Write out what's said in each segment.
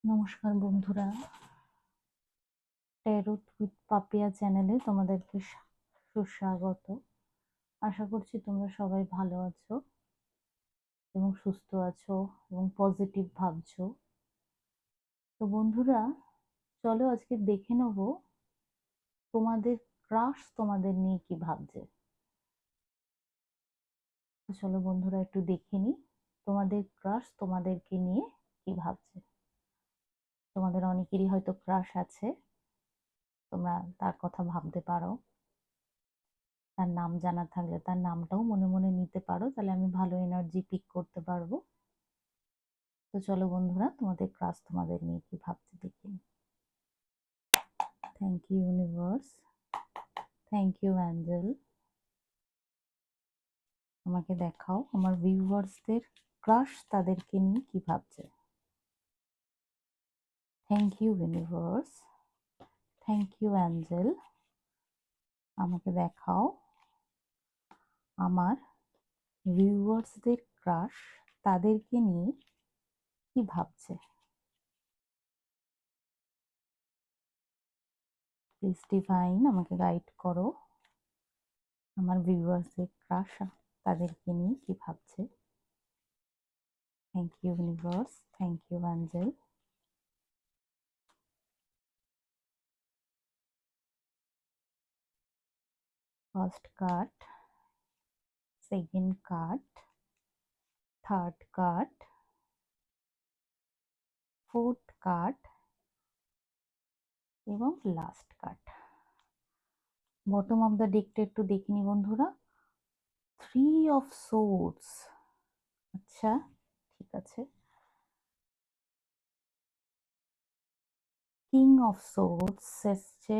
নমস্কার বন্ধুরা, tarot with Papiya চ্যানেলে তোমাদেরকে সুস্বাগত। আশা করছি তোমরা সবাই ভালো আছো এবং সুস্থ আছো এবং পজিটিভ ভাবছো। তো বন্ধুরা, চলো আজকে দেখে নেব তোমাদের ক্রাশ তোমাদের নিয়ে কি ভাবছে। তো চলো বন্ধুরা একটু দেখে নিই তোমাদের ক্রাশ তোমাদেরকে নিয়ে কি ভাবছে। তোমাদের অনেকেরই হয়তো ক্রাশ আছে, তোমরা তার কথা ভাবতে পারো। তার নাম জানা থাকলে তার নামটাও মনে মনে নিতে পারো, তাহলে আমি ভালো এনার্জি পিক করতে পারবো। তো চলো বন্ধুরা, তোমাদের ক্রাশ তোমাদের নিয়ে কি ভাবতে দেখি। Thank you universe, thank you angel. আমাকে দেখাও আমার ভিউয়ার্সদের ক্রাশ তাদেরকে নিয়ে কি ভাবছে। Thank you universe, thank you angel. আমাকে দেখাও আমার ভিউয়ার্সদের ক্রাশ তাদেরকে নিয়ে কি ভাবছে। প্লিজ ডিভাইন আমাকে গাইড করো আমার ভিউয়ার্সদের ক্রাশ তাদেরকে নিয়ে কি ভাবছে। Thank you universe, thank you angel. First card, second card, third card, fourth card এবং last card. Bottom of the ডেকটা একটু দেখিনি বন্ধুরা। 3 অফ সোর্ডস। আচ্ছা, ঠিক আছে। কিং অফ সোর্ডস এসছে,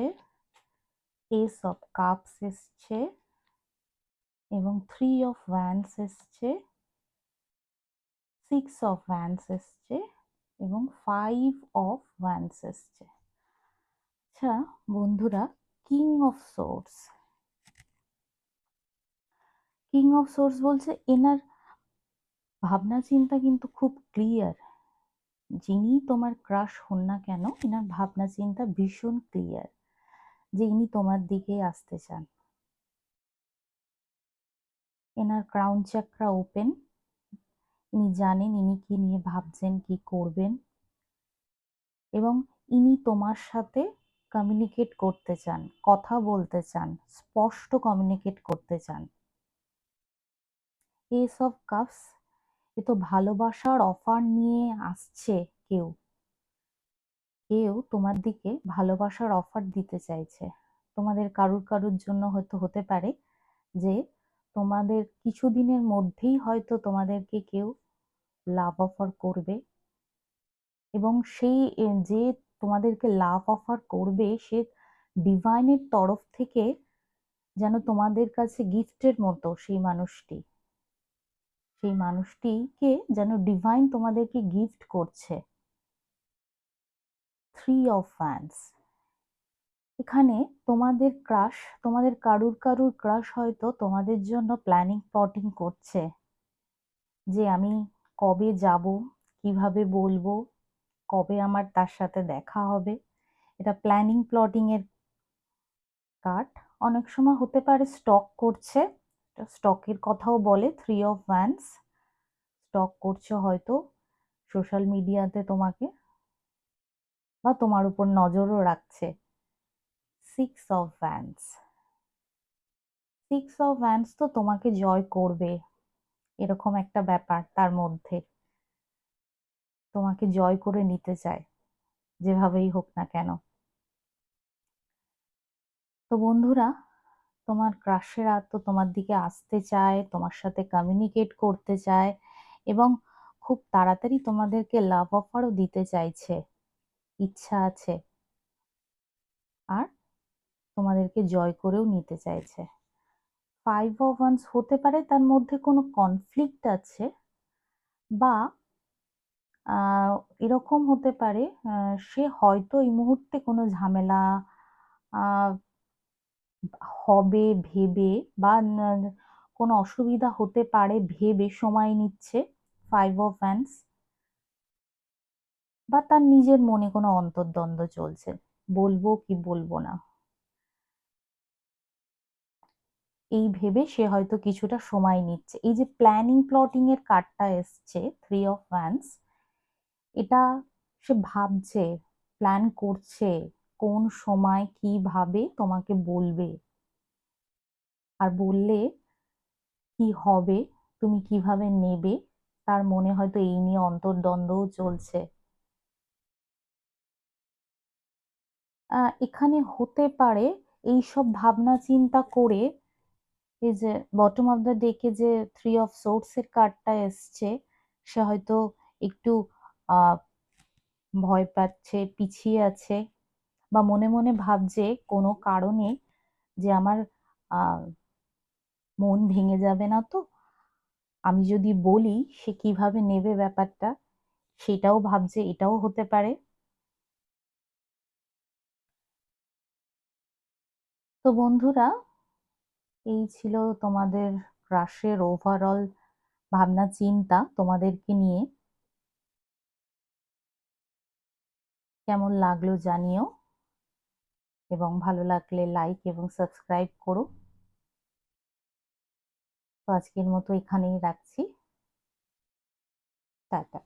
এস অফ কাপস এসছে এবং 3 অফ ওয়ান্ডস এসছে, 6 অফ ওয়ান্ডস এসছে এবং 5 অফ ওয়ান্ডস এসছে। আচ্ছা বন্ধুরা, king of swords, king of swords বলছে এনার ভাবনা চিন্তা কিন্তু খুব ক্লিয়ার। যিনি তোমার ক্রাশ হন না কেন, এনার ভাবনা চিন্তা ভীষণ ক্লিয়ার যে ইনি তোমার দিকে আসতে চান। এনার ক্রাউন চাকরা ওপেন, ইনি জানেন ইনি কি নিয়ে ভাবছেন, কি করবেন, এবং ইনি তোমার সাথে কমিউনিকেট করতে চান, কথা বলতে চান, স্পষ্ট কমিউনিকেট করতে চান। এস অফ কাপস, এ তো ভালোবাসার অফার নিয়ে আসছে। কেউ কেউ তোমার দিকে ভালোবাসার অফার দিতে চাইছে। তোমাদের কারুর কারুর জন্য হয়তো হতে পারে যে তোমাদের কিছুদিনের মধ্যেই হয়তো তোমাদেরকে কেউ লাভ অফার করবে, এবং সেই যে তোমাদেরকে লাভ অফার করবে সে ডিভাইনের তরফ থেকে যেন তোমাদের কাছে গিফটের মতো সেই মানুষটিকে যেন ডিভাইন তোমাদেরকে গিফট করছে। 3 অফ ওয়ান্ডস, এখানে তোমাদের ক্রাশ, তোমাদের কারুর কারুর ক্রাশ হয়তো তোমাদের জন্য প্ল্যানিং প্লটিং করছে যে আমি কবে যাব, কিভাবে বলবো, কবে আমার তার সাথে দেখা হবে। এটা প্ল্যানিং প্লটিং এর কার্ড। অনেক সময় হতে পারে স্টক করছে, স্টকের কথাও বলে 3 অফ ওয়ান্ডস। স্টক করছে হয়তো সোশ্যাল মিডিয়াতে তোমাকে, বা তোমার উপর নজরও রাখছে। 6 অফ ওয়ান্ডস, 6 অফ ওয়ান্ডস তো তোমাকে জয় করবে এরকম একটা ব্যাপার তার মধ্যে। তোমাকে জয় করে নিতে চায় যেভাবেই হোক না কেন। তো বন্ধুরা, তোমার ক্রাশেরা তো তোমার দিকে আসতে চায়, তোমার সাথে কমিউনিকেট করতে চায় এবং খুব তাড়াতাড়ি তোমাদেরকে লাভ অফারও দিতে চাইছে, ইচ্ছা আছে, আর তোমাদেরকে জয় করেও নিতে চাইছে। 5 অফ ওয়ান্স হতে পারে তার মধ্যে কোনো কনফ্লিক্ট আছে, বা এরকম হতে পারে সে হয়তো এই মুহূর্তে কোনো ঝামেলা হবে ভেবে, বা কোনো অসুবিধা হতে পারে ভেবে সময় নিচ্ছে। 5 অফ ওয়ান্ডস, বা তার নিজের মনে কোনো অন্তর্দ্বন্দ্ব চলছে, বলবো কি বলবো না, এই ভেবে সে হয়তো কিছুটা সময় নিচ্ছে। এই যে প্ল্যানিং প্লটিং এর কার্ডটা এসছে, 3 অফ ওয়ান্স, এটা সে ভাবছে, প্ল্যান করছে কোন সময় কিভাবে তোমাকে বলবে, আর বললে কি হবে, তুমি কিভাবে নেবে, তার মনে হয়তো এই নিয়ে অন্তর্দ্বন্দ্বও চলছে। এখানে হতে পারে এই সব ভাবনা চিন্তা করে, এই যে বটম অফ দ্য ডেকে যে 3 অফ সোর্ডস এর কার্ডটা এসছে, সে হয়তো একটু আহ ভয় পাচ্ছে, পিছিয়ে আছে, বা মনে মনে ভাবছে কোনো কারণে যে আমার আহ মন ভেঙে যাবে না তো, আমি যদি বলি সে কিভাবে নেবে ব্যাপারটা, সেটাও ভাবছে, এটাও হতে পারে। তো বন্ধুরা, এই ছিল তোমাদের ক্রাশের ওভারঅল ভাবনা চিন্তা তোমাদেরকে নিয়ে। কেমন লাগলো জানিও, এবং ভালো লাগলে লাইক এবং সাবস্ক্রাইব করো। তো আজকের মতো এখানেই রাখছি। টাটা।